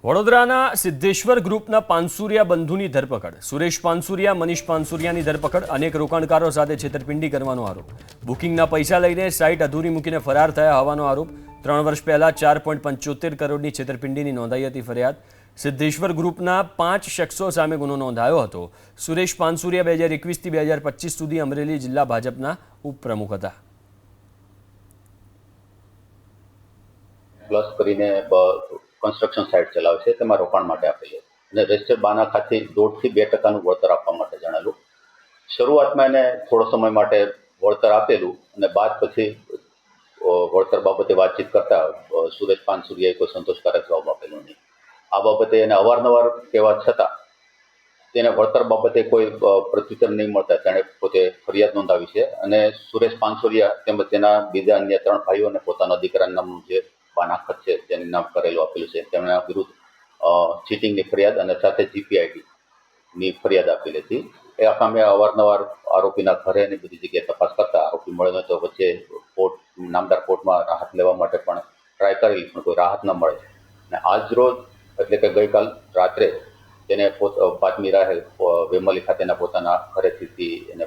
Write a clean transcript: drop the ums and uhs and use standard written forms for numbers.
વડોદરાના સિદ્ધેશ્વર ગ્રુપના પાનસુરિયા બંધુની ધરપકડ. સુરેશ પાનસુરિયા, મનીષ પાનસુરિયાની ધરપકડ. અનેક રોકાણકારો સાથે છેતરપિંડી કરવાનો આરોપ. બુકિંગના પૈસા લઈને સાઇટ અધૂરી મૂકીને ફરાર થયા હોવાનો આરોપ. 3 વર્ષ પહેલા 4.75 કરોડની છેતરપિંડીની નોંધાઈ હતી ફરિયાદ. સિદ્ધેશ્વર ગ્રુપના 5 શખ્સો સામે ગુનો નોંધાયો હતો. સુરેશ પાનસુરિયા 2021થી 2025 સુધી અમરેલી જિલ્લા ભાજપના ઉપપ્રમુખ હતા. પ્લસ કરીને કન્સ્ટ્રક્શન સાઇટ ચલાવે છે, તેમાં રોકાણ માટે આપેલું અને રજિસ્ટર બાના ખાતે 1.5 થી 2% વળતર આપવા માટે જણાવેલું. શરૂઆતમાં એને થોડો સમય માટે વળતર આપેલું અને બાદ પછી વળતર બાબતે વાતચીત કરતા સુરેશ પાનસુરિયાએ કોઈ સંતોષકારક જવાબ આપેલો નહીં. આ બાબતે એને અવારનવાર કહેવા છતાં તેને વળતર બાબતે કોઈ પ્રત્યુત્તર નહીં મળતા તેણે પોતે ફરિયાદ નોંધાવી છે અને સુરેશ પાનસુરિયા તેમજ તેના બીજા અન્ય 3 ભાઈઓ અને પોતાના દીકરાના નામનું જે બાનાખત છે તેનું નામ કરેલું આપેલું છે. તેમના વિરુદ્ધ ચીટિંગની ફરિયાદ અને સાથે GPIDની ફરિયાદ આપેલી હતી. એ અમે અવારનવાર આરોપીના ઘરે અને બધી જગ્યાએ તપાસ કરતા આરોપી મળ્યો તો વચ્ચે નામદાર કોર્ટમાં રાહત લેવા માટે પણ ટ્રાય કરેલી, પણ કોઈ રાહત ન મળે. અને આજ રોજ એટલે કે ગઈકાલ રાત્રે તેને બાતમી રાહે વેમલી ખાતેના પોતાના ઘરેથી એને